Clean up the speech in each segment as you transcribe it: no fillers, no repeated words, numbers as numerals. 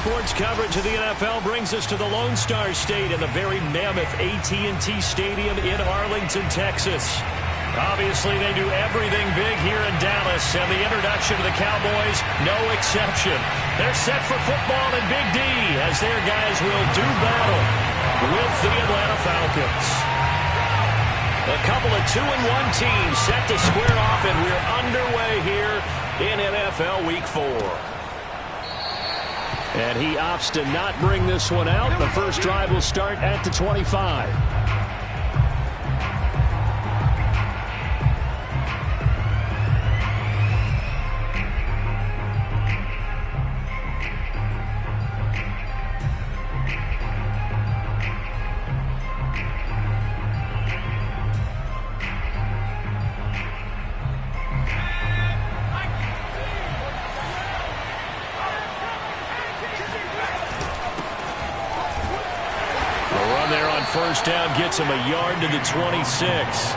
sports coverage of the NFL brings us to the Lone Star State in the very mammoth AT&T Stadium in Arlington, Texas. Obviously, they do everything big here in Dallas, and the introduction of the Cowboys, no exception. They're set for football in Big D as their guys will do battle with the Atlanta Falcons. A couple of 2-1 teams set to square off, and we're underway here in NFL Week 4. And he opts to not bring this one out. The first drive will start at the 25. First down gets him a yard to the 26.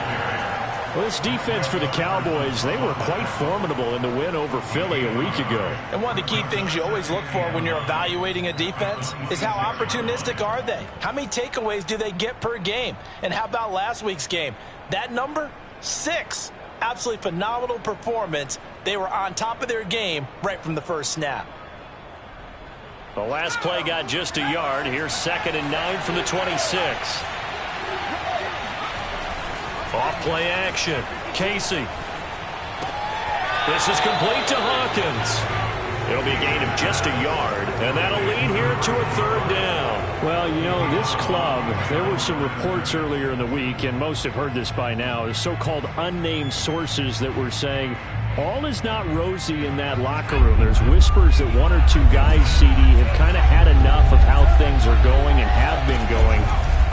Well, this defense for the Cowboys, they were quite formidable in the win over Philly a week ago. And one of the key things you always look for when you're evaluating a defense is how opportunistic are they? How many takeaways do they get per game? And how about last week's game? That number, 6. Absolutely phenomenal performance. They were on top of their game right from the first snap. The last play got just a yard. Here's 2nd and 9 from the 26. Off play action. Casey. This is complete to Hawkins. It'll be a gain of just a yard, and that'll lead here to a 3rd down. Well, you know, this club, there were some reports earlier in the week, and most have heard this by now, the so-called unnamed sources that were saying all is not rosy in that locker room. There's whispers that 1 or 2 guys, CD, have kind of had enough of how things are going and have been going.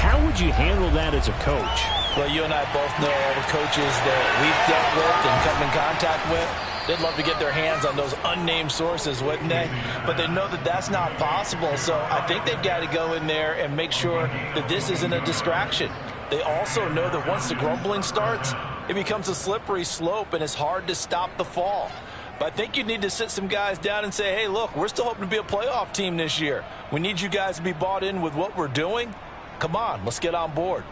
How would you handle that as a coach? Well, you and I both know all the coaches that we've dealt with and come in contact with. They'd love to get their hands on those unnamed sources, wouldn't they? But they know that that's not possible, so I think they've got to go in there and make sure that this isn't a distraction. They also know that once the grumbling starts, it becomes a slippery slope, and it's hard to stop the fall. But I think you need to sit some guys down and say, hey, look, we're still hoping to be a playoff team this year. We need you guys to be bought in with what we're doing. Come on, let's get on board.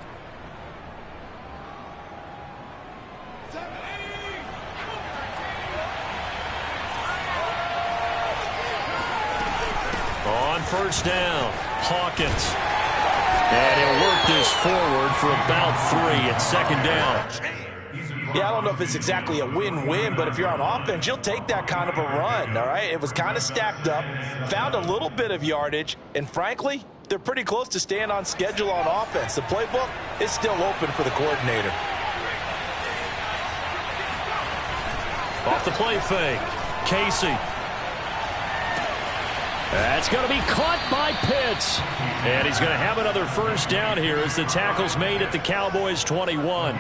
On first down, Hawkins. And he'll work this forward for about 3 at 2nd down. Yeah, I don't know if it's exactly a win-win, but if you're on offense, you'll take that kind of a run, all right? It was kind of stacked up, found a little bit of yardage, and frankly, they're pretty close to staying on schedule on offense. The playbook is still open for the coordinator. Off the play fake, Casey. That's going to be caught by Pitts. And he's going to have another first down here as the tackle's made at the Cowboys' 21.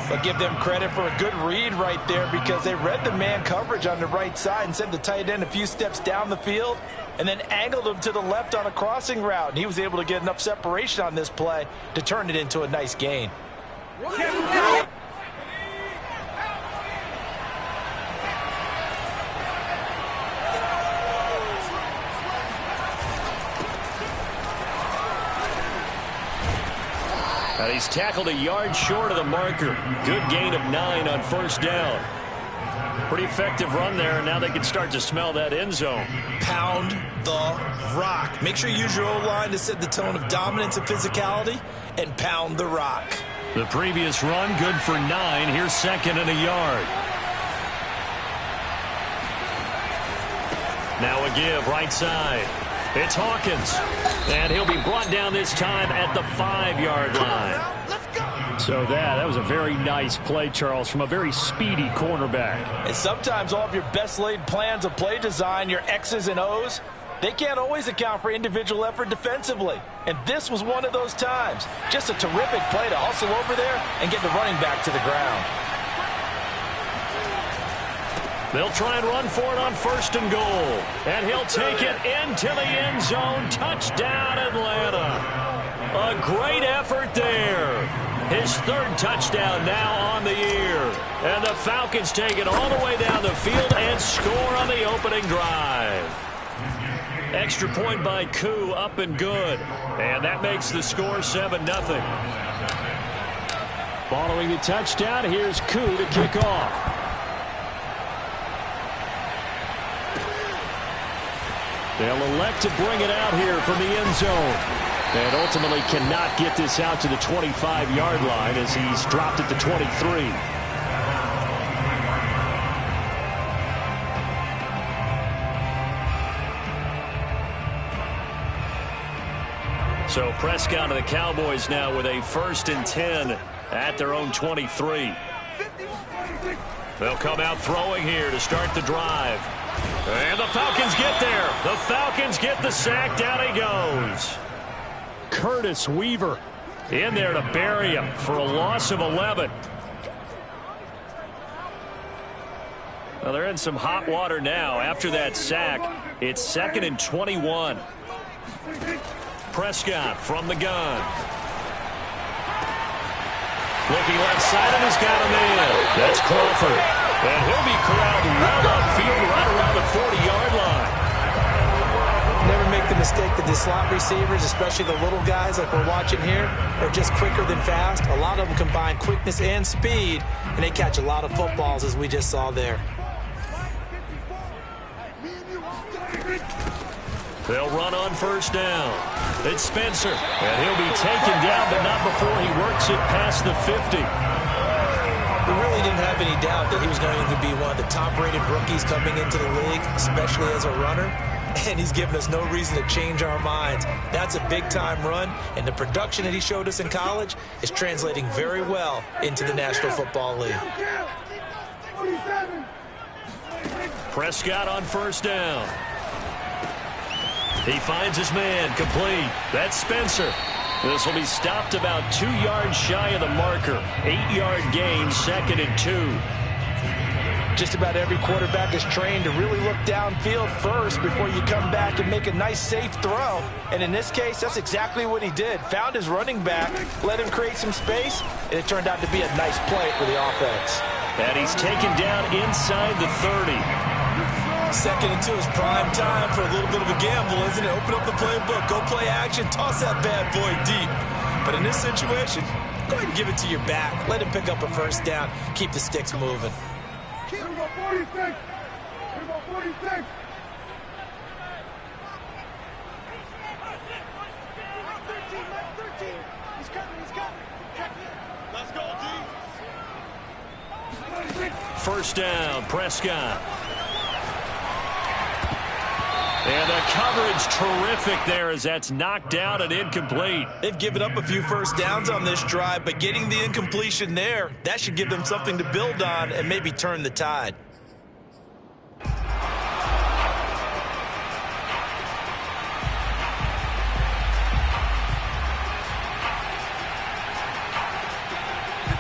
But give them credit for a good read right there because they read the man coverage on the right side and sent the tight end a few steps down the field and then angled him to the left on a crossing route. And he was able to get enough separation on this play to turn it into a nice gain. And he's tackled a yard short of the marker. Good gain of 9 on first down. Pretty effective run there, and now they can start to smell that end zone. Pound the rock. Make sure you use your O-line to set the tone of dominance and physicality, and pound the rock. The previous run, good for 9. Here's 2nd and a yard. Now a give, right side. It's Hawkins. And he'll be brought down this time at the 5-yard line. So that was a very nice play, Charles, from a very speedy cornerback. And sometimes all of your best laid plans of play design, your X's and O's, they can't always account for individual effort defensively. And this was one of those times. Just a terrific play to hustle over there and get the running back to the ground. They'll try and run for it on 1st and goal. And he'll take it into the end zone. Touchdown, Atlanta. A great effort there. His 3rd touchdown now on the year. And the Falcons take it all the way down the field and score on the opening drive. Extra point by Koo, up and good. And that makes the score 7-0. Following the touchdown, here's Koo to kick off. They'll elect to bring it out here from the end zone. And ultimately cannot get this out to the 25-yard line as he's dropped it to 23. So Prescott and the Cowboys now with a 1st and 10 at their own 23. They'll come out throwing here to start the drive. And the Falcons get there. The Falcons get the sack. Down he goes. Curtis Weaver in there to bury him for a loss of 11. Well, they're in some hot water now. After that sack, it's 2nd and 21. Prescott from the gun. Looking left side, and he's got him in. That's Crawford. And he'll be corralled well upfield right around the 40-yard line. Never make the mistake that the slot receivers, especially the little guys like we're watching here, are just quicker than fast. A lot of them combine quickness and speed, and they catch a lot of footballs, as we just saw there. They'll run on 1st down. It's Spencer, and he'll be taken down, but not before he works it past the 50. We really didn't have any doubt that he was going to be one of the top-rated rookies coming into the league, especially as a runner, and he's given us no reason to change our minds. That's a big-time run, and the production that he showed us in college is translating very well into the National Football League. Prescott on 1st down. He finds his man, complete. That's Spencer. This will be stopped about 2 yards shy of the marker. 8-yard gain, 2nd and 2. Just about every quarterback is trained to really look downfield first before you come back and make a nice, safe throw. And in this case, that's exactly what he did. Found his running back, let him create some space, and it turned out to be a nice play for the offense. And he's taken down inside the 30. 2nd and 2 is prime time for a little bit of a gamble, isn't it? Open up the playbook, go play action, toss that bad boy deep. But in this situation, go ahead and give it to your back. Let him pick up a 1st down, keep the sticks moving. Here we go, 46. Here we go, 46. He's coming. Let's go, D. 1st down, Prescott. And the coverage terrific there as that's knocked down and incomplete. They've given up a few 1st downs on this drive, but getting the incompletion there, that should give them something to build on and maybe turn the tide.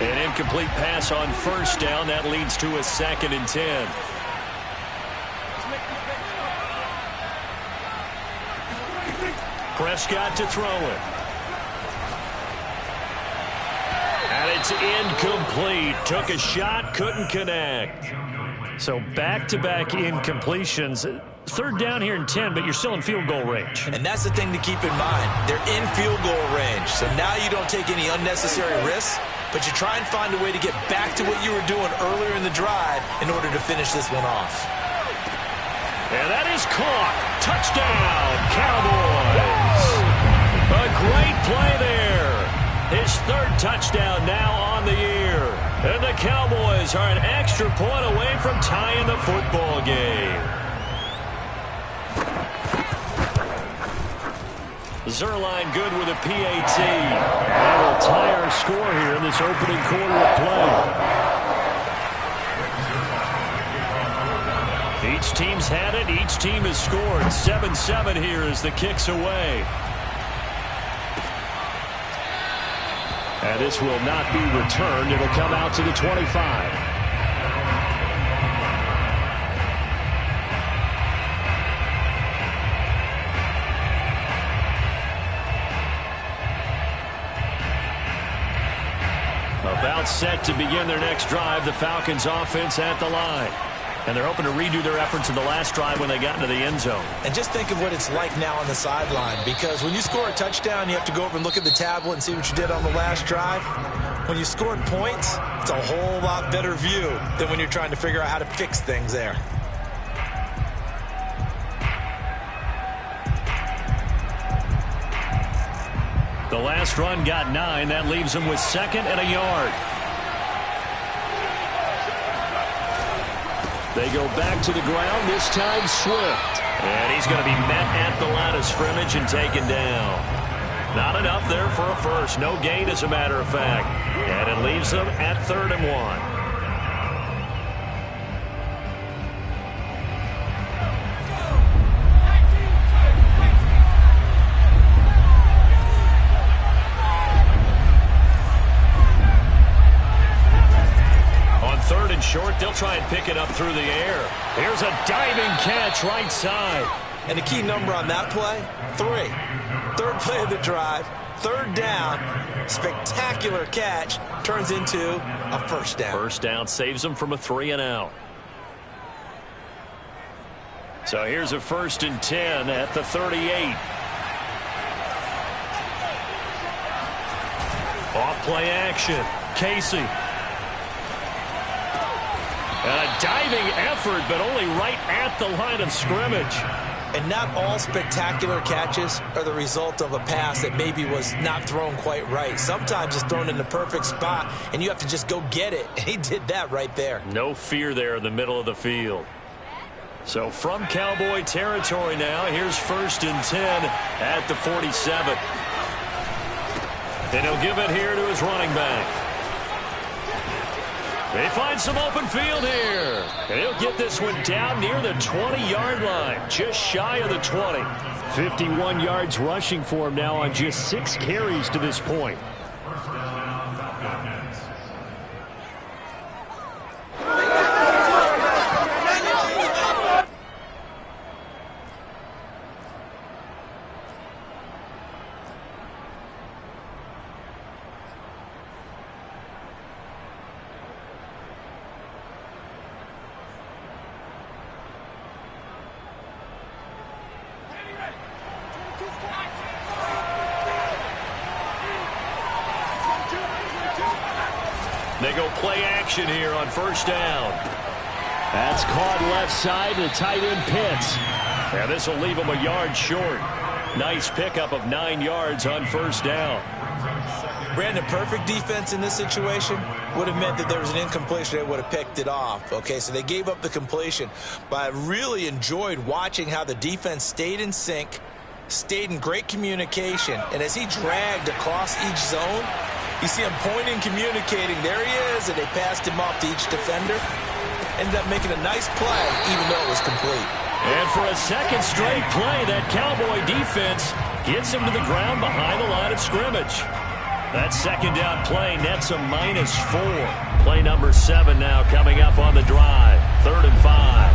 An incomplete pass on 1st down. That leads to a 2nd and 10. Prescott to throw it. And it's incomplete. Took a shot, couldn't connect. So back-to-back incompletions. 3rd down here and 10, but you're still in field goal range. And that's the thing to keep in mind. They're in field goal range. So now you don't take any unnecessary risks, but you try and find a way to get back to what you were doing earlier in the drive in order to finish this one off. And that is caught. Touchdown, Cowboys. A great play there. His 3rd touchdown now on the year. And the Cowboys are an extra point away from tying the football game. Zerline good with a PAT. That will tie our score here in this opening quarter of play. Each team's had it. Each team has scored. 7-7 here as the kick's away. And this will not be returned. It'll come out to the 25. About set to begin their next drive. The Falcons offense at the line. And they're hoping to redo their efforts in the last drive when they got into the end zone. And just think of what it's like now on the sideline, because when you score a touchdown, you have to go over and look at the tablet and see what you did on the last drive. When you scored points, it's a whole lot better view than when you're trying to figure out how to fix things there. The last run got 9. That leaves him with 2nd and a yard. They go back to the ground, this time Swift. And he's going to be met at the line of scrimmage and taken down. Not enough there for a first. No gain, as a matter of fact. And it leaves them at 3rd and 1. Short, they'll try and pick it up through the air. Here's a diving catch right side. And the key number on that play, 3. 3rd play of the drive, 3rd down, spectacular catch, turns into a first down. First down saves them from a 3 and out. So here's a 1st and 10 at the 38. Off play action. Casey. And a diving effort, but only right at the line of scrimmage. And not all spectacular catches are the result of a pass that maybe was not thrown quite right. Sometimes it's thrown in the perfect spot, and you have to just go get it. And he did that right there. No fear there in the middle of the field. So from Cowboy territory now, here's 1st and 10 at the 47. And he'll give it here to his running back. They find some open field here. And he'll get this one down near the 20-yard line, just shy of the 20. 51 yards rushing for him now on just 6 carries to this point. They go play action here on 1st down. That's caught left side to tight end Pitts. And this will leave him a yard short. Nice pickup of 9 yards on 1st down. Brandon, perfect defense in this situation would have meant that there was an incompletion. They would have picked it off. Okay, so they gave up the completion. But I really enjoyed watching how the defense stayed in sync, stayed in great communication. And as he dragged across each zone, you see him pointing, communicating. There he is, and they passed him off to each defender. Ended up making a nice play, even though it was complete. And for a 2nd straight play, that Cowboy defense gets him to the ground behind the line of scrimmage. That 2nd down play nets a -4. Play number 7 now coming up on the drive. 3rd and 5.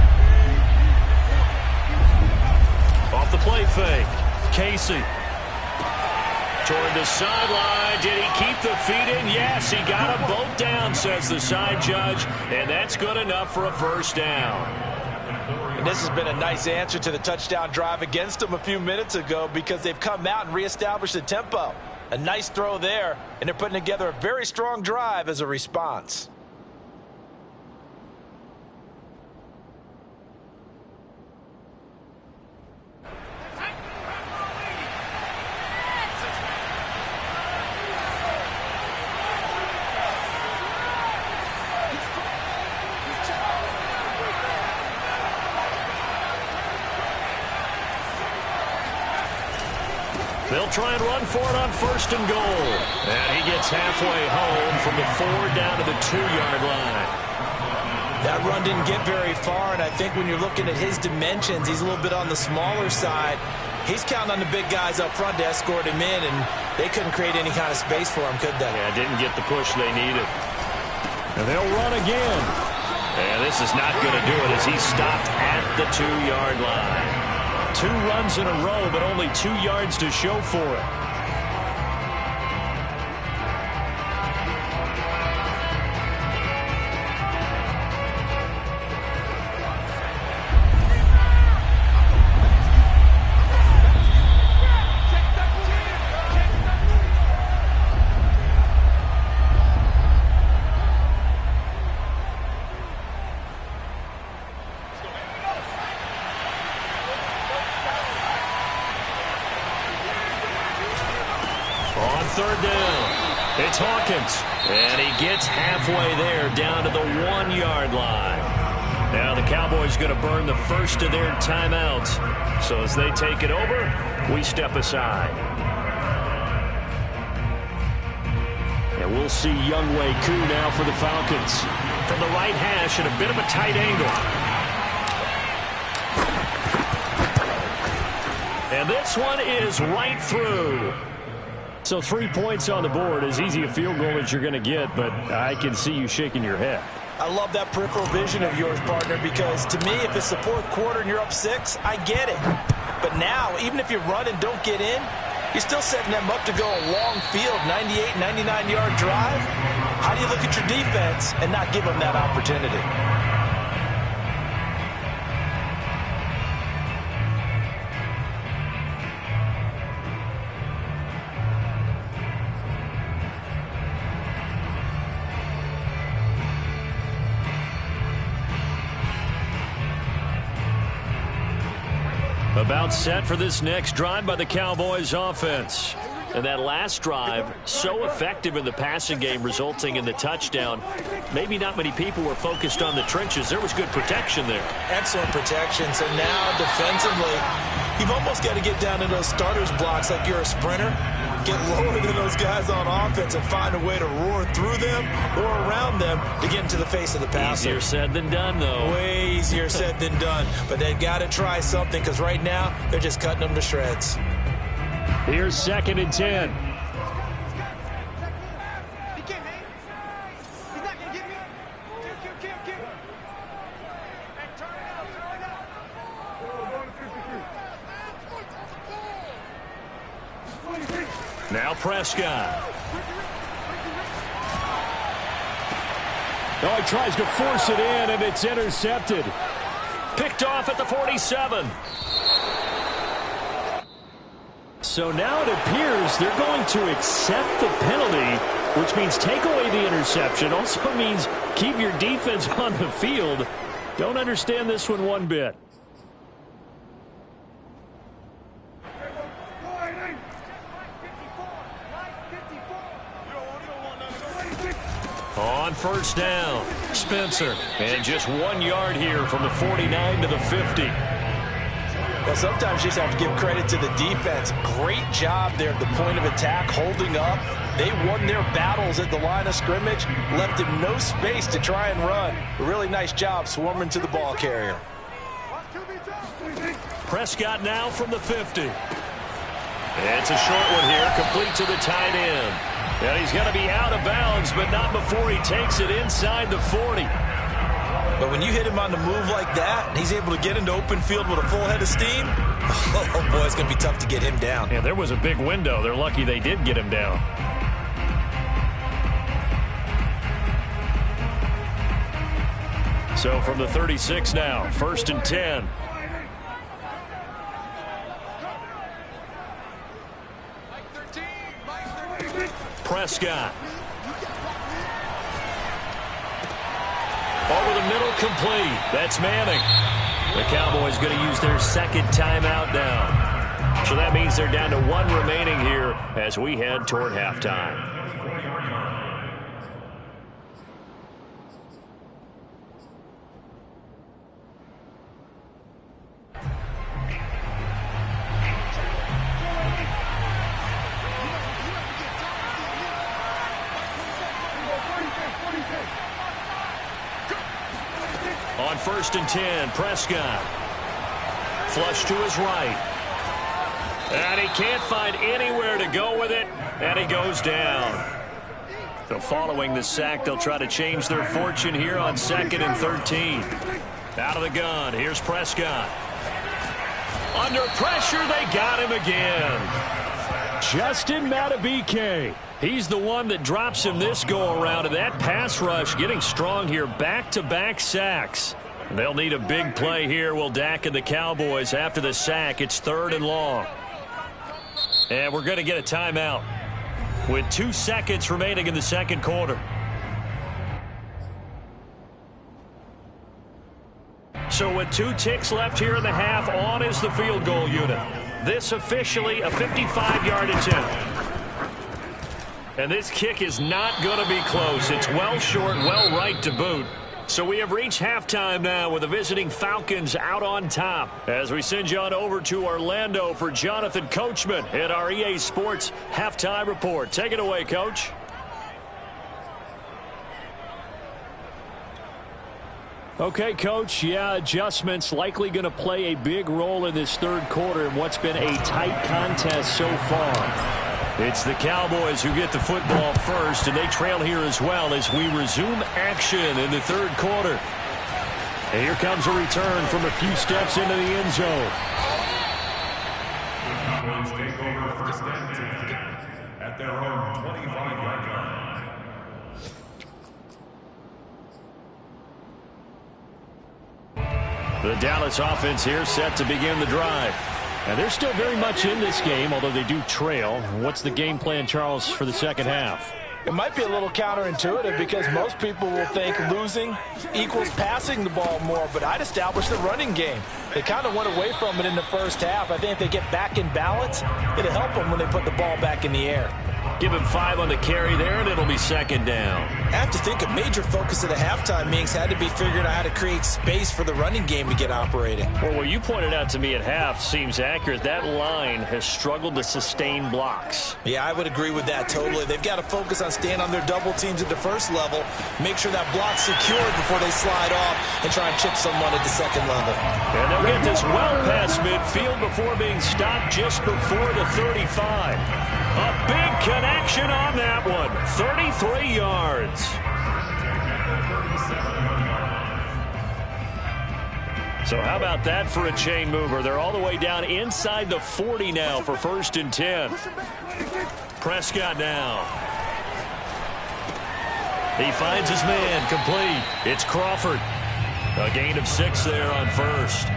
Off the play fake. Casey. Toward the sideline. Did he keep the feet in? Yes, he got them both down, says the side judge. And that's good enough for a 1st down. And this has been a nice answer to the touchdown drive against them a few minutes ago, because they've come out and reestablished the tempo. A nice throw there, and they're putting together a very strong drive as a response. They'll try and run for it on 1st and goal. And he gets halfway home from the 4 down to the 2-yard line. That run didn't get very far, and I think when you're looking at his dimensions, he's a little bit on the smaller side. He's counting on the big guys up front to escort him in, and they couldn't create any kind of space for him, could they? Yeah, didn't get the push they needed. And they'll run again. And this is not going to do it as he's stopped at the 2-yard line. 2 runs in a row, but only 2 yards to show for it. third down. It's Hawkins, and he gets halfway there down to the 1-yard line. Now the Cowboys going to burn the first of their timeouts. So as they take it over, we step aside. And we'll see Younghoe Koo now for the Falcons. From the right hash at a bit of a tight angle. And this one is right through. So 3 points on the board, as easy a field goal as you're going to get, but I can see you shaking your head. I love that peripheral vision of yours, partner, because to me, if it's the fourth quarter and you're up 6, I get it. But now, even if you run and don't get in, you're still setting them up to go a long field, 98, 99-yard drive. How do you look at your defense and not give them that opportunity? About set for this next drive by the Cowboys offense. And that last drive, so effective in the passing game, resulting in the touchdown. Maybe not many people were focused on the trenches. There was good protection there. Excellent protection. So now, defensively, you've almost got to get down to those starters blocks like you're a sprinter. Get lower than those guys on offense and find a way to roar through them or around them to get into the face of the passer. Easier said than done, though. Way easier said than done. But they've got to try something, because right now, they're just cutting them to shreds. Here's 2nd and 10. Now Prescott. Oh, he tries to force it in, and it's intercepted. Picked off at the 47. So now it appears they're going to accept the penalty, which means take away the interception. Also means keep your defense on the field. Don't understand this one bit. On first down, Spencer. And just 1 yard here from the 49 to the 50. Well, sometimes you just have to give credit to the defense. Great job there at the point of attack, holding up. They won their battles at the line of scrimmage, left him no space to try and run. A really nice job swarming to the ball carrier. Prescott now from the 50. It's a short one here, complete to the tight end. And he's going to be out of bounds, but not before he takes it inside the 40. But when you hit him on the move like that, and he's able to get into open field with a full head of steam, oh boy, it's going to be tough to get him down. Yeah, there was a big window. They're lucky they did get him down. So from the 36 now, 1st and 10. Prescott. Over the middle, complete. That's Manning. The Cowboys going to use their 2nd timeout now. So that means they're down to 1 remaining here as we head toward halftime. On 1st and 10, Prescott. Flush to his right. And he can't find anywhere to go with it, and he goes down. So following the sack, they'll try to change their fortune here on 2nd and 13. Out of the gun, here's Prescott. Under pressure, they got him again. Justin Madubuike. He's the one that drops him this go-around, and that pass rush getting strong here. Back-to-back sacks. They'll need a big play here. Will Dak and the Cowboys after the sack. It's 3rd and long. And we're going to get a timeout with 2 seconds remaining in the 2nd quarter. So with 2 ticks left here in the half, on is the field goal unit. This officially a 55-yard attempt. And this kick is not going to be close. It's well short, well right to boot. So we have reached halftime now with the visiting Falcons out on top. As we send you on over to Orlando for Jonathan Coachman at our EA Sports Halftime Report. Take it away, Coach. Okay, Coach. Yeah, adjustments likely going to play a big role in this third quarter in what's been a tight contest so far. It's the Cowboys who get the football first, and they trail here as well as we resume action in the third quarter. And here comes a return from a few steps into the end zone. Cowboys take over first and 10 at their own 25-yard line. The Dallas offense here set to begin the drive. And they're still very much in this game, although they do trail. What's the game plan, Charles, for the second half? It might be a little counterintuitive because most people will think losing equals passing the ball more, but I'd establish the running game. They kind of went away from it in the first half. I think if they get back in balance, it'll help them when they put the ball back in the air. Give him 5 on the carry there, and it'll be second down. I have to think a major focus at the halftime meetings had to be figuring out how to create space for the running game to get operating. Well, what you pointed out to me at half seems accurate. That line has struggled to sustain blocks. Yeah, I would agree with that totally. They've got to focus on staying on their double teams at the first level, make sure that block's secured before they slide off and try and chip someone at the second level. And they'll get this well past midfield before being stopped just before the 35. A big connection on that one. 33 yards. So how about that for a chain mover? They're all the way down inside the 40 now for first and 10. Prescott now. He finds his man, complete. It's Crawford. A gain of 6 there on first.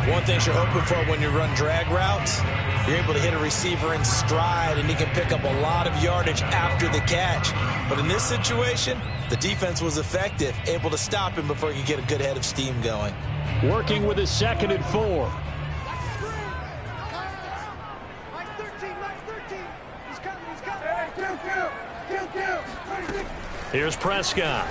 One thing you're hoping for when you run drag routes, you're able to hit a receiver in stride, and he can pick up a lot of yardage after the catch. But in this situation, the defense was effective, able to stop him before he could get a good head of steam going. Working with his 2nd and 4. Here's Prescott.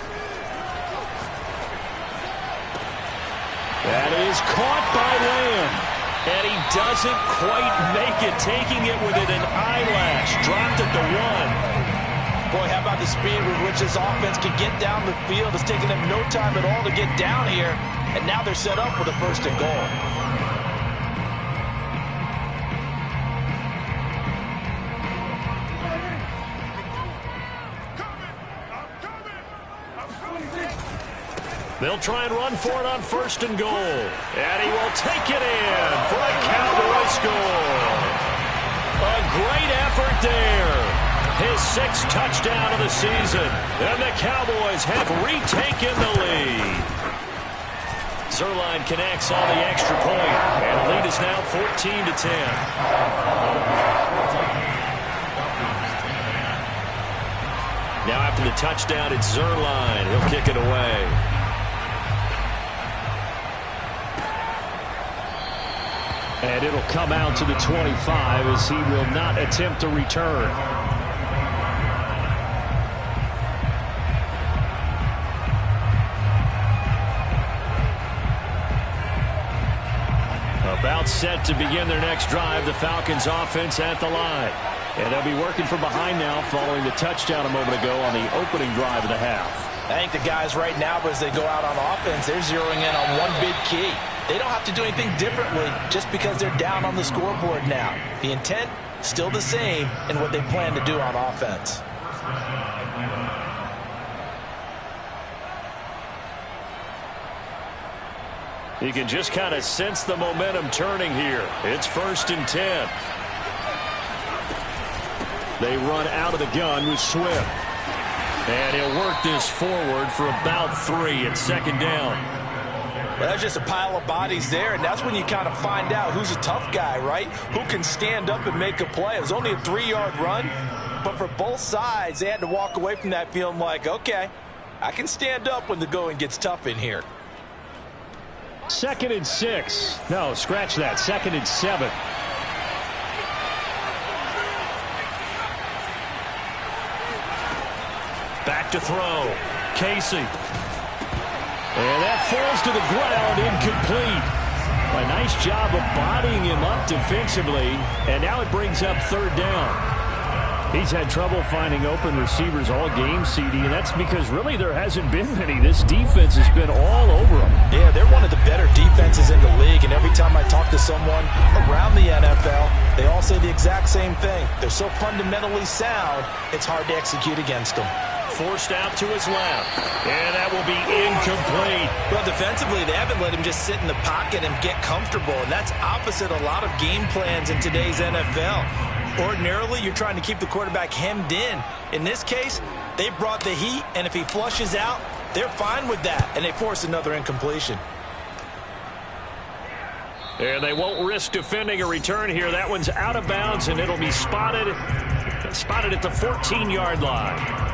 That is caught by Lamb. And he doesn't quite make it, taking it within an eyelash. Dropped at the 1. Boy, how about the speed with which this offense can get down the field? It's taken them no time at all to get down here. And now they're set up for the first and goal. They'll try and run for it on first and goal. And he will take it in for a Cowboy score. A great effort there. His 6th touchdown of the season. And the Cowboys have retaken the lead. Zerline connects on the extra point. And the lead is now 14-10. Now after the touchdown, it's Zerline. He'll kick it away. And it'll come out to the 25 as he will not attempt a return. About set to begin their next drive, the Falcons offense at the line. And they'll be working from behind now following the touchdown a moment ago on the opening drive of the half. I think the guys right now, as they go out on offense, they're zeroing in on one big key. They don't have to do anything differently just because they're down on the scoreboard now. The intent, still the same in what they plan to do on offense. You can just kind of sense the momentum turning here. It's first and 10. They run out of the gun with Swift. And he'll work this forward for about 3 at second down. Well, that's just a pile of bodies there, and that's when you kind of find out who's a tough guy, right? Who can stand up and make a play. It was only a 3-yard run, but for both sides, they had to walk away from that feeling like, okay, I can stand up when the going gets tough in here. 2nd and 6. No, scratch that. 2nd and 7. Back to throw. Casey. And that falls to the ground, incomplete. A nice job of bodying him up defensively, and now it brings up third down. He's had trouble finding open receivers all game, CD, and that's because really there hasn't been many. This defense has been all over them. Yeah, they're one of the better defenses in the league, and every time I talk to someone around the NFL, they all say the exact same thing. They're so fundamentally sound, it's hard to execute against them. Forced out to his left, and that will be incomplete. Well, defensively, they haven't let him just sit in the pocket and get comfortable, and that's opposite a lot of game plans in today's NFL. Ordinarily, you're trying to keep the quarterback hemmed in. In this case, they brought the heat, and if he flushes out, they're fine with that, and they force another incompletion. And they won't risk defending a return here. That one's out of bounds, and it'll be spotted at the 14-yard line.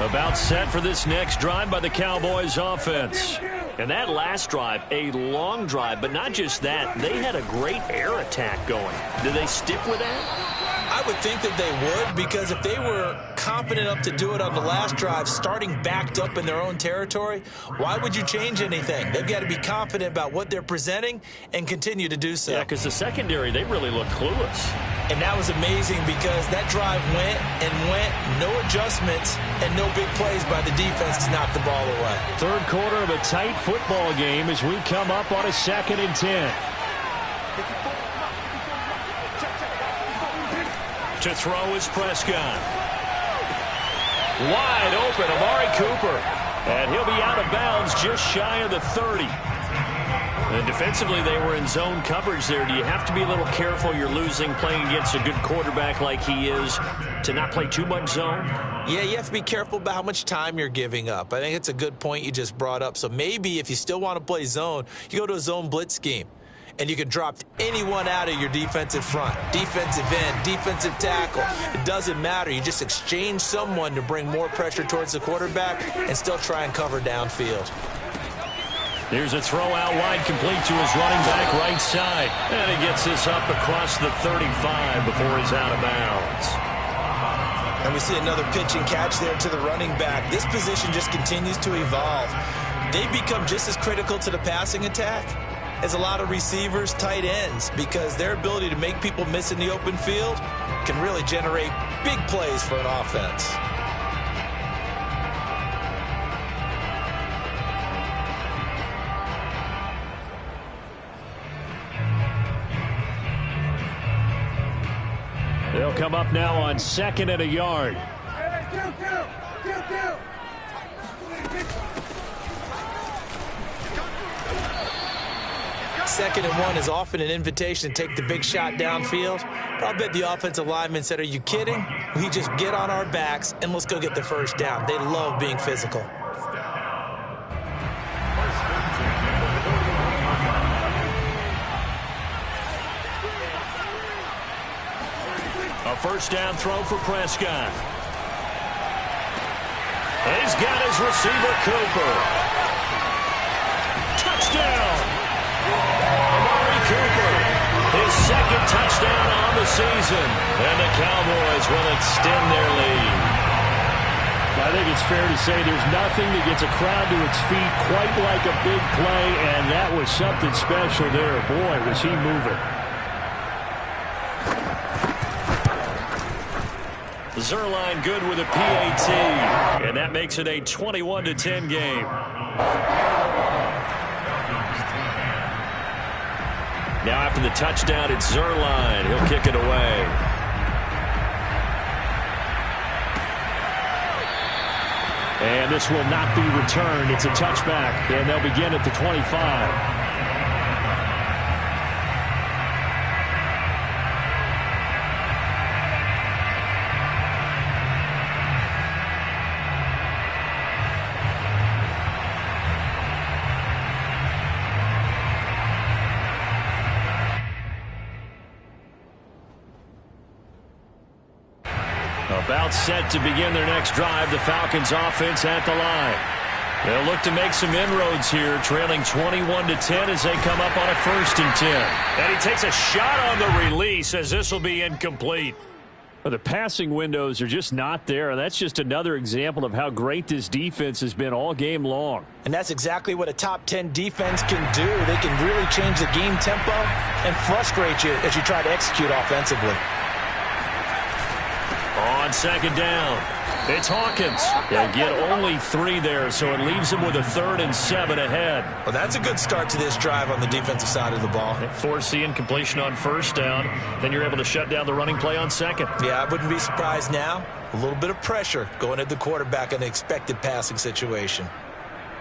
About set for this next drive by the Cowboys offense. And that last drive, a long drive, but not just that. They had a great air attack going. Do they stick with that? I would think that they would, because if they were confident enough to do it on the last drive, starting backed up in their own territory, why would you change anything? They've got to be confident about what they're presenting and continue to do so. Yeah, because the secondary, they really look clueless. And that was amazing because that drive went and went, no adjustments and no big plays by the defense to knock the ball away. Third quarter of a tight football game as we come up on a 2nd and 10. To throw is Prescott. Wide open, Amari Cooper. And he'll be out of bounds just shy of the 30. And defensively, they were in zone coverage there. Do you have to be a little careful? You're losing playing against a good quarterback like he is to not play too much zone? Yeah, you have to be careful about how much time you're giving up. I think it's a good point you just brought up. So maybe if you still want to play zone, you go to a zone blitz scheme. And you can drop anyone out of your defensive front. Defensive end, defensive tackle. It doesn't matter. You just exchange someone to bring more pressure towards the quarterback and still try and cover downfield. Here's a throw out wide, complete to his running back right side. And he gets this up across the 35 before he's out of bounds. And we see another pitch and catch there to the running back. This position just continues to evolve. They become just as critical to the passing attack as a lot of receivers, tight ends, because their ability to make people miss in the open field can really generate big plays for an offense. They'll come up now on 2nd and a yard. Second and 1 is often an invitation to take the big shot downfield. But I'll bet the offensive lineman said, are you kidding? We just get on our backs and let's go get the first down. They love being physical. A first down throw for Prescott. He's got his receiver, Cooper. Touchdown! Amari Cooper, his second touchdown on the season. And the Cowboys will extend their lead. I think it's fair to say there's nothing that gets a crowd to its feet quite like a big play, and that was something special there. Boy, was he moving. Zerline good with a PAT, and that makes it a 21-10 game. Now after the touchdown, it's Zerline. He'll kick it away. And this will not be returned. It's a touchback, and they'll begin at the 25. About set to begin their next drive. The Falcons offense at the line. They'll look to make some inroads here, trailing 21-10 as they come up on a 1st and 10. And he takes a shot on the release as this will be incomplete. Well, the passing windows are just not there. That's just another example of how great this defense has been all game long. And that's exactly what a top 10 defense can do. They can really change the game tempo and frustrate you as you try to execute offensively. On 2nd down, it's Hawkins. They'll get only 3 there, so it leaves them with a 3rd and 7 ahead. Well, that's a good start to this drive on the defensive side of the ball. They force the incompletion on 1st down. Then you're able to shut down the running play on 2nd. Yeah, I wouldn't be surprised now. A little bit of pressure going at the quarterback in an expected passing situation.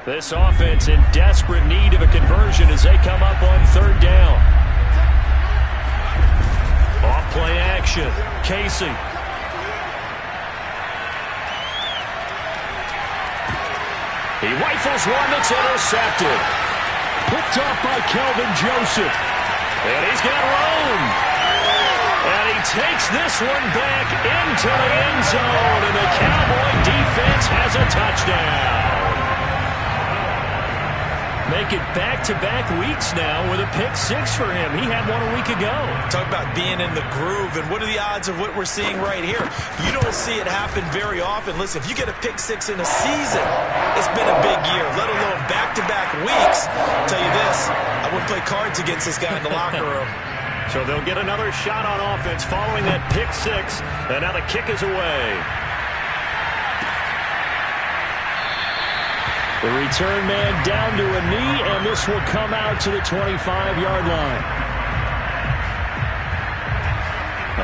This offense in desperate need of a conversion as they come up on 3rd down. Off play action. Casey. He rifles one that's intercepted. Picked off by Kelvin Joseph. And he's got room. And he takes this one back into the end zone. And the Cowboy defense has a touchdown. Make it back-to-back weeks now with a pick-6 for him. He had one a week ago. Talk about being in the groove, and what are the odds of what we're seeing right here? You don't see it happen very often. Listen, if you get a pick-6 in a season, it's been a big year, let alone back-to-back weeks. I'll tell you this, I wouldn't play cards against this guy in the locker room. So they'll get another shot on offense following that pick-6, and now the kick is away. The return man down to a knee, and this will come out to the 25-yard line.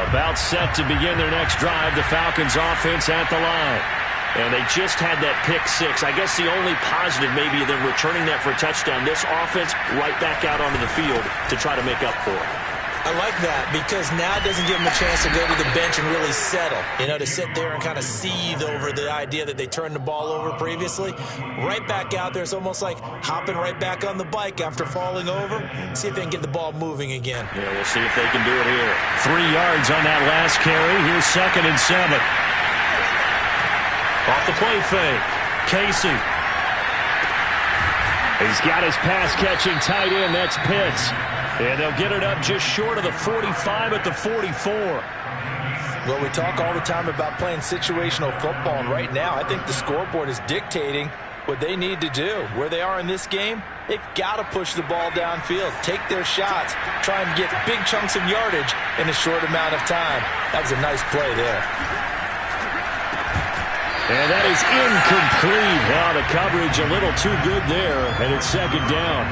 About set to begin their next drive, the Falcons offense at the line. And they just had that pick-6. I guess the only positive maybe of them returning that for a touchdown, this offense right back out onto the field to try to make up for it. I like that because now it doesn't give them a chance to go to the bench and really settle. You know, to sit there and kind of seethe over the idea that they turned the ball over previously. Right back out there, it's almost like hopping right back on the bike after falling over. See if they can get the ball moving again. Yeah, we'll see if they can do it here. 3 yards on that last carry. Here's 2nd and 7. Off the play fake. Casey. He's got his pass-catching tight end. That's Pitts. And they'll get it up just short of the 45 at the 44. Well, we talk all the time about playing situational football, and right now I think the scoreboard is dictating what they need to do. Where they are in this game, they've got to push the ball downfield, take their shots, try and get big chunks of yardage in a short amount of time. That was a nice play there. And that is incomplete. Now the coverage a little too good there, and it's 2nd down.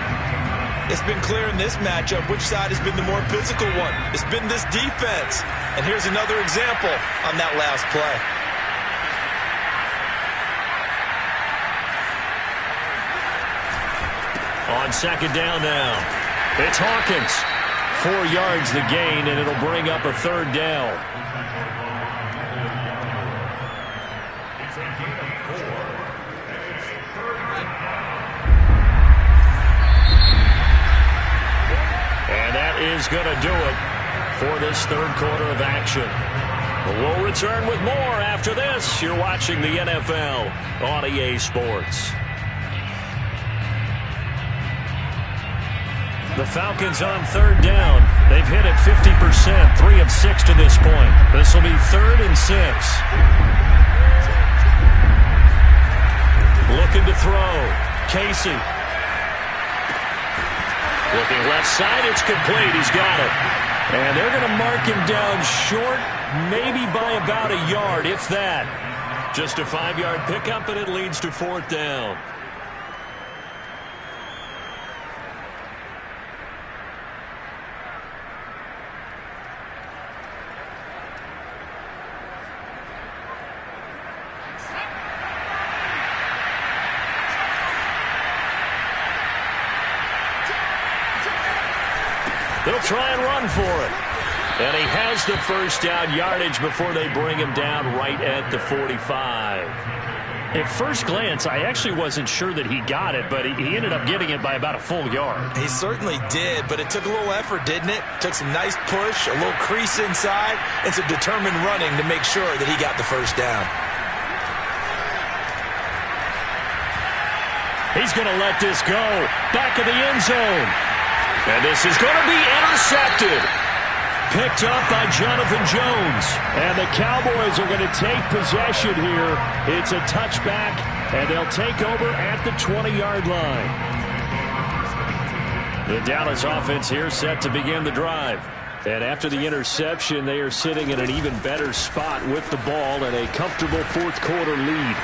It's been clear in this matchup which side has been the more physical one. It's been this defense. And here's another example on that last play. On 2nd down now, it's Hawkins. 4 yards the gain, and it'll bring up a 3rd down. Is going to do it for this 3rd quarter of action. We'll return with more after this. You're watching the NFL on EA Sports. The Falcons on 3rd down. They've hit it 50%, 3 of 6 to this point. This will be 3rd and 6. Looking to throw. Casey. Looking left side, it's complete. He's got it. And they're going to mark him down short, maybe by about a yard, if that. Just a 5-yard pickup, and it leads to 4th down. They'll try and run for it. And he has the 1st down yardage before they bring him down right at the 45. At first glance, I actually wasn't sure that he got it, but he ended up getting it by about a full yard. He certainly did, but it took a little effort, didn't it? Took some nice push, a little crease inside, and some determined running to make sure that he got the 1st down. He's going to let this go. Back of the end zone. And this is going to be intercepted. Picked up by Jonathan Jones. And the Cowboys are going to take possession here. It's a touchback, and they'll take over at the 20-yard line. The Dallas offense here set to begin the drive. And after the interception, they are sitting in an even better spot with the ball and a comfortable fourth-quarter lead.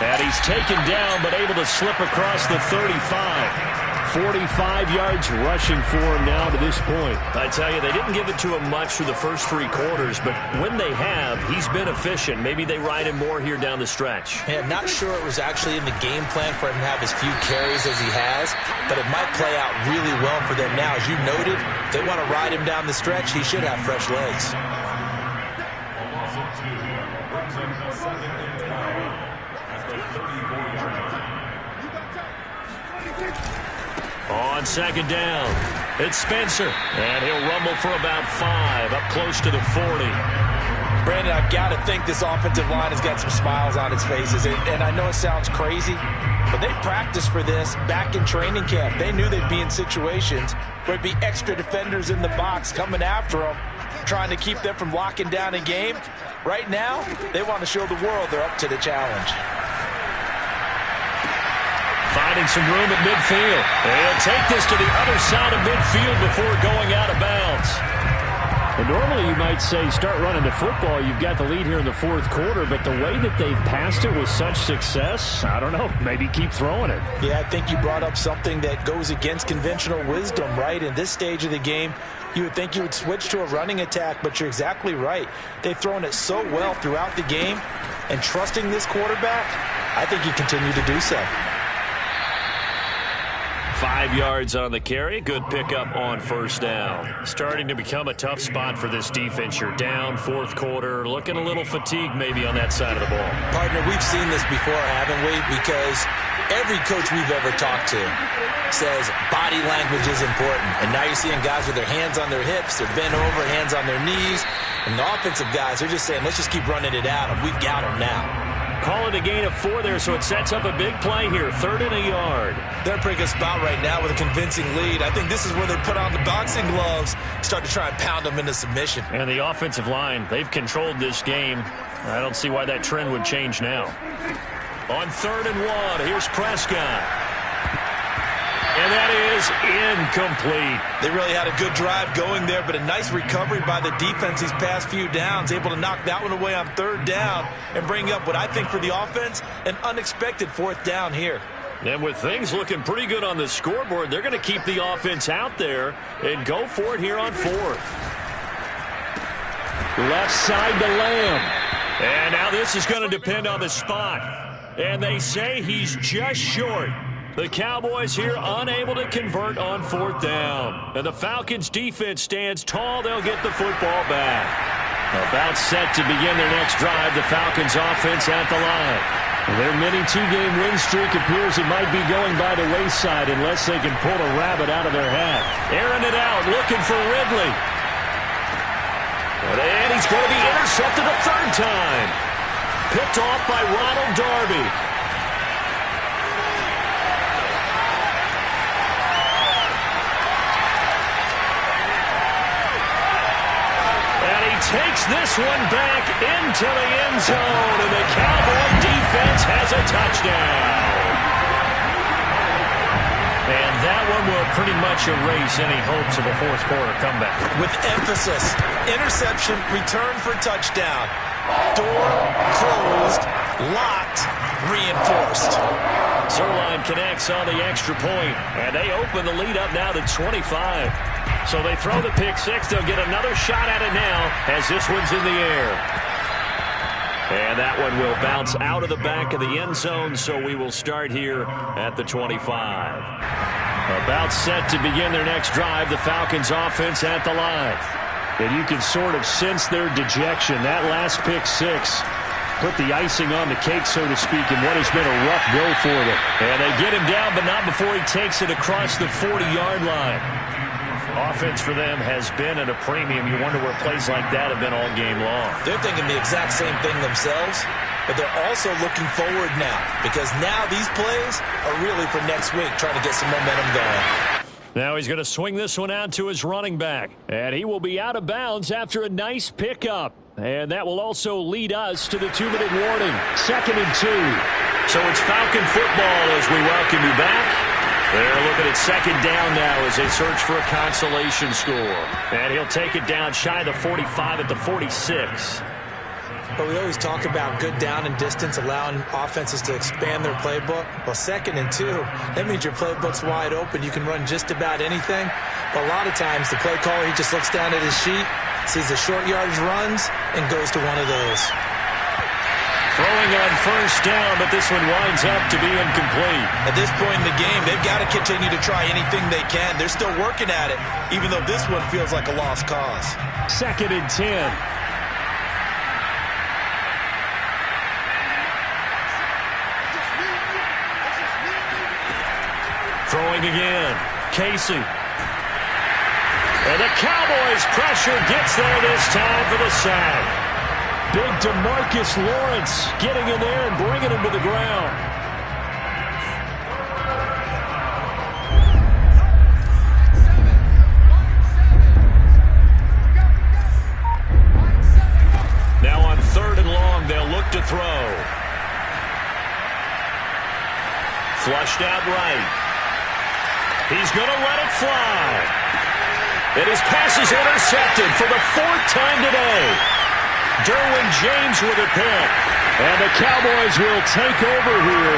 And he's taken down, but able to slip across the 35. 45 yards rushing for him now to this point. I tell you, they didn't give it to him much through the first 3 quarters, but when they have, he's been efficient. Maybe they ride him more here down the stretch. Yeah, I'm not sure it was actually in the game plan for him to have as few carries as he has, but it might play out really well for them now. As you noted, if they want to ride him down the stretch, he should have fresh legs. On second down, it's Spencer. And he'll rumble for about 5, up close to the 40. Brandon, I've got to think this offensive line has got some smiles on its faces. And I know it sounds crazy, but they practiced for this back in training camp. They knew they'd be in situations where there'd be extra defenders in the box coming after them, trying to keep them from locking down a game. Right now, they want to show the world they're up to the challenge. Finding some room at midfield. He'll take this to the other side of midfield before going out of bounds. And normally you might say start running the football. You've got the lead here in the fourth quarter, but the way that they've passed it with such success, I don't know, maybe keep throwing it. Yeah, I think you brought up something that goes against conventional wisdom, right? In this stage of the game, you would think you would switch to a running attack, but you're exactly right. They've thrown it so well throughout the game, and trusting this quarterback, I think you continue to do so. 5 yards on the carry. Good pickup on first down. Starting to become a tough spot for this defense. You're down fourth quarter. Looking a little fatigued maybe on that side of the ball. Partner, we've seen this before, haven't we? Because every coach we've ever talked to says body language is important. And now you're seeing guys with their hands on their hips, they're bent over, hands on their knees. And the offensive guys, they're just saying, let's just keep running it out, and we've got them now. Call it a gain of 4 there, so it sets up a big play here. 3rd and a yard. They're in a pretty good spot right now with a convincing lead. I think this is where they put on the boxing gloves, start to try and pound them into submission. And the offensive line, they've controlled this game. I don't see why that trend would change now. On 3rd and 1, here's Prescott. And that is incomplete. They really had a good drive going there, but a nice recovery by the defense these past few downs, able to knock that one away on 3rd down and bring up what I think for the offense, an unexpected 4th down here. And with things looking pretty good on the scoreboard, they're going to keep the offense out there and go for it here on 4th. Left side to Lamb. And now this is going to depend on the spot. And they say he's just short. The Cowboys here unable to convert on 4th down. And the Falcons defense stands tall. They'll get the football back. About set to begin their next drive. The Falcons offense at the line. Their mini 2-game win streak appears it might be going by the wayside unless they can pull a rabbit out of their hat. Airing it out, looking for Ridley. And he's going to be intercepted a 3rd time. Picked off by Ronald Darby. Takes this one back into the end zone, and the Cowboy defense has a touchdown. And that one will pretty much erase any hopes of a fourth quarter comeback. With emphasis, interception, return for touchdown. Door closed, locked, reinforced. Zerline connects on the extra point, and they open the lead up now to 25. So they throw the pick 6. They'll get another shot at it now as this one's in the air. And that one will bounce out of the back of the end zone, so we will start here at the 25. About set to begin their next drive, the Falcons offense at the line. And you can sort of sense their dejection. That last pick 6 put the icing on the cake, so to speak, in what has been a rough go for them. And they get him down, but not before he takes it across the 40-yard line. Offense for them has been at a premium. You wonder where plays like that have been all game long. They're thinking the exact same thing themselves, but they're also looking forward now because now these plays are really for next week, trying to get some momentum going. Now he's going to swing this one out to his running back, and he will be out of bounds after a nice pickup. And that will also lead us to the 2-minute warning. 2nd and 2. So it's Falcon football as we welcome you back. They're looking at 2nd down now as they search for a consolation score. And he'll take it down shy of the 45 at the 46. But we always talk about good down and distance, allowing offenses to expand their playbook. Well, 2nd and 2, that means your playbook's wide open. You can run just about anything. But a lot of times the play caller, he just looks down at his sheet, sees the short yardage runs, and goes to one of those. Throwing on 1st down, but this one winds up to be incomplete. At this point in the game, they've got to continue to try anything they can. They're still working at it, even though this one feels like a lost cause. 2nd and 10. Throwing again. Casey. And the Cowboys' pressure gets there this time for the sack. Big DeMarcus Lawrence getting in there and bringing him to the ground. Now on 3rd and long, they'll look to throw. Flushed out right. He's going to let it fly. And his pass is intercepted for the 4th time today. Derwin James with a pick. And the Cowboys will take over here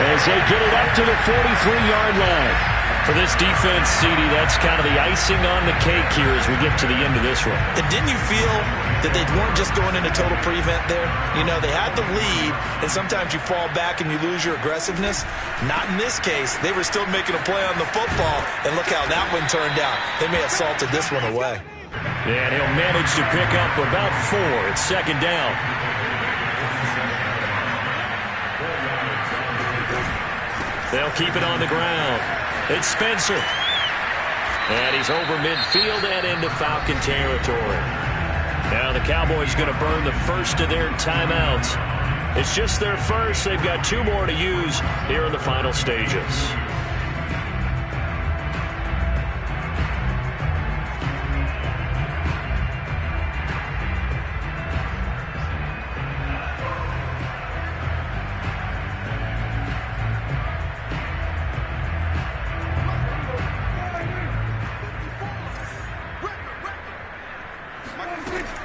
as they get it up to the 43-yard line. For this defense, CD, that's kind of the icing on the cake here as we get to the end of this one. And didn't you feel that they weren't just going into total prevent there? You know, they had the lead, and sometimes you fall back and you lose your aggressiveness. Not in this case. They were still making a play on the football, and look how that one turned out. They may have salted this one away. And he'll manage to pick up about 4. It's 2nd down. They'll keep it on the ground. It's Spencer. And he's over midfield and into Falcon territory. Now the Cowboys going to burn the first of their timeouts. It's just their first. They've got 2 more to use here in the final stages.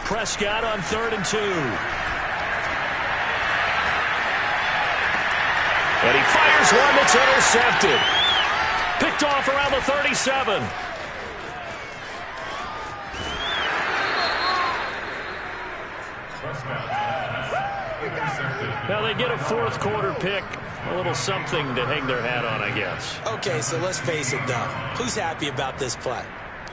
Prescott on 3rd and 2. And he fires one that's intercepted. Picked off around the 37. Now they get a 4th quarter pick. A little something to hang their hat on, I guess. Okay, so let's face it, though. Who's happy about this play?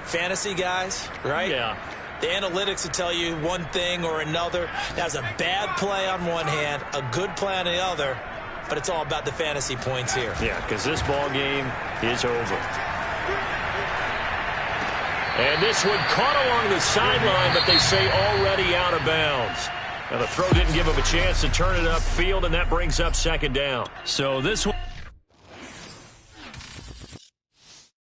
Fantasy guys, right? Yeah. The analytics will tell you one thing or another. That's a bad play on one hand, a good play on the other, but it's all about the fantasy points here. Yeah, because this ball game is over. And this one caught along the sideline, but they say already out of bounds. Now the throw didn't give him a chance to turn it upfield, and that brings up 2nd down. So this one